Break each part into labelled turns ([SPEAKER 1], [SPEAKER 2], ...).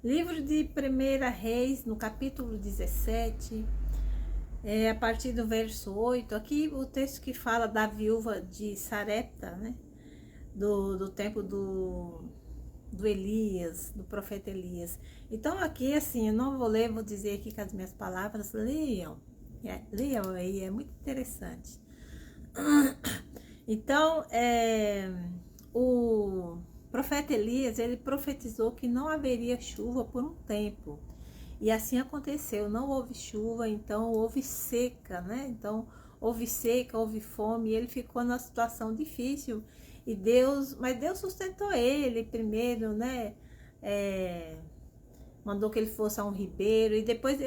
[SPEAKER 1] Livro de 1 Reis, no capítulo 17, a partir do verso 8, aqui o texto que fala da viúva de Sarepta, né? Do tempo do Elias, do profeta Elias. Então aqui, assim, eu não vou ler, vou dizer aqui com as minhas palavras, leiam. Leiam aí, é muito interessante. Então, o profeta Elias, ele profetizou que não haveria chuva por um tempo. E assim aconteceu, não houve chuva, então houve seca, né? Então houve seca, houve fome, e ele ficou numa situação difícil. Mas Deus sustentou ele primeiro, né? Mandou que ele fosse a um ribeiro, e depois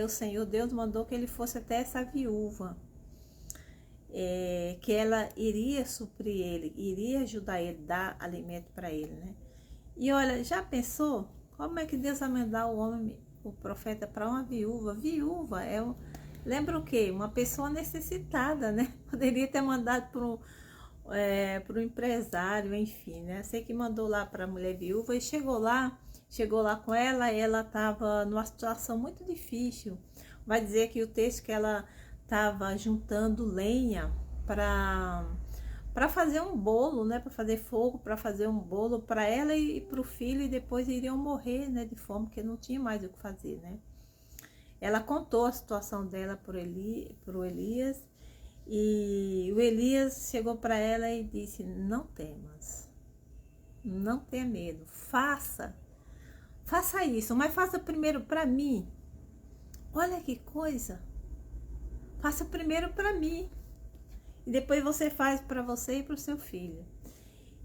[SPEAKER 1] o Senhor Deus mandou que ele fosse até essa viúva. Que ela iria suprir ele, iria ajudar ele, dar alimento para ele, né? E olha, já pensou como é que Deus vai mandar o homem, o profeta, para uma viúva? Viúva lembra o quê? Uma pessoa necessitada, né? Poderia ter mandado para o empresário, enfim, né? Sei que mandou lá para a mulher viúva e chegou lá com ela, e ela estava numa situação muito difícil. Vai dizer que o texto que ela estava juntando lenha para fazer um bolo, né, para fazer fogo, para fazer um bolo para ela e para o filho, e depois iriam morrer, né, de fome, porque não tinha mais o que fazer, né? Ela contou a situação dela para o Elias, e o Elias chegou para ela e disse: não temas, não tenha medo, faça isso, mas faça primeiro para mim. Olha que coisa! Faça primeiro para mim, e depois você faz para você e para o seu filho.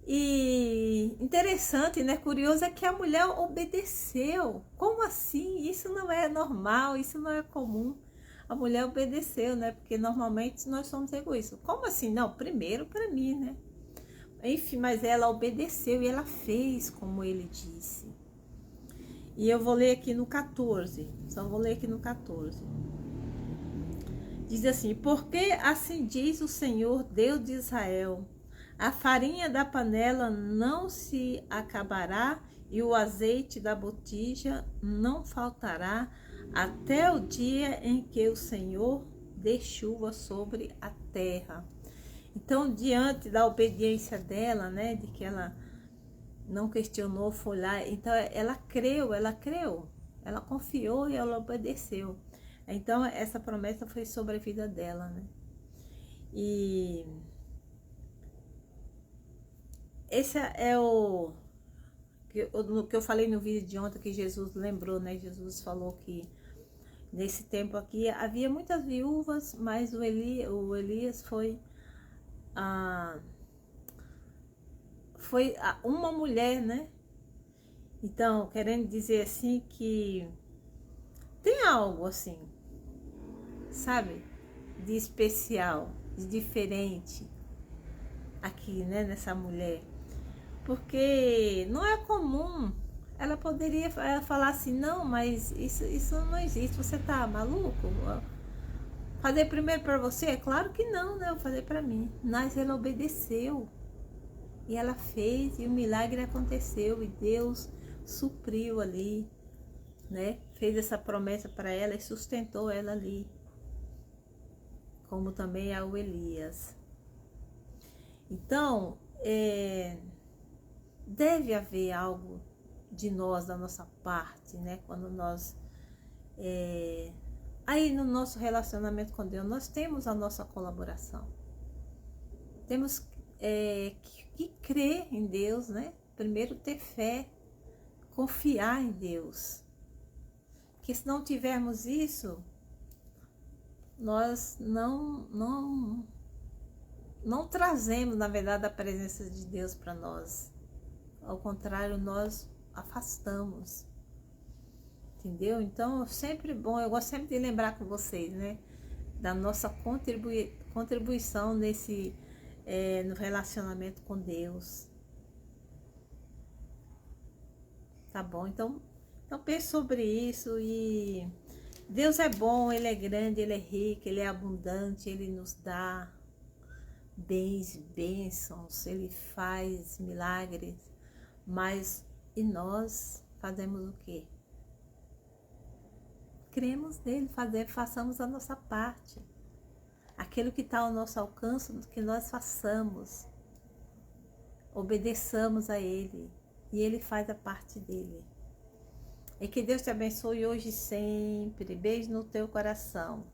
[SPEAKER 1] E interessante, né? Curioso é que a mulher obedeceu. Como assim? Isso não é normal, isso não é comum. A mulher obedeceu, né? Porque normalmente nós somos egoístas. Como assim? Não, primeiro para mim, né? Enfim, mas ela obedeceu e ela fez como ele disse. E eu vou ler aqui no 14. Só vou ler aqui no 14. Diz assim: porque assim diz o Senhor, Deus de Israel: a farinha da panela não se acabará, e o azeite da botija não faltará, até o dia em que o Senhor dê chuva sobre a terra. Então, diante da obediência dela, né, de que ela não questionou, foi lá, então ela creu, ela confiou e ela obedeceu. Então, essa promessa foi sobre a vida dela, né? E esse é o que eu falei no vídeo de ontem, que Jesus lembrou, né? Jesus falou que nesse tempo aqui havia muitas viúvas, mas o Elias foi uma mulher, né? Então, querendo dizer assim que tem algo assim, sabe? De especial, de diferente aqui, né? Nessa mulher. Porque não é comum. Ela poderia falar assim: não, mas isso não existe, você tá maluco? Fazer primeiro para você? É claro que não, né? Eu vou fazer para mim. Mas ela obedeceu. E ela fez, e o milagre aconteceu, e Deus supriu ali, né? Fez essa promessa para ela e sustentou ela ali. Como também ao Elias. Então, deve haver algo de nós, da nossa parte, né? Quando nós aí no nosso relacionamento com Deus, nós temos a nossa colaboração. Temos que crer em Deus, né? Primeiro ter fé, confiar em Deus. Que se não tivermos isso, nós não trazemos, na verdade, a presença de Deus para nós. Ao contrário, nós afastamos. Entendeu? Então, sempre bom, eu gosto sempre de lembrar com vocês, né? Da nossa contribuição no relacionamento com Deus. Tá bom? Então pense sobre isso. E Deus é bom, Ele é grande, Ele é rico, Ele é abundante, Ele nos dá bênçãos, Ele faz milagres, mas e nós fazemos o quê? Cremos nele, façamos a nossa parte. Aquilo que está ao nosso alcance, que nós façamos. Obedeçamos a ele. E ele faz a parte dele. E que Deus te abençoe hoje e sempre. Beijo no teu coração.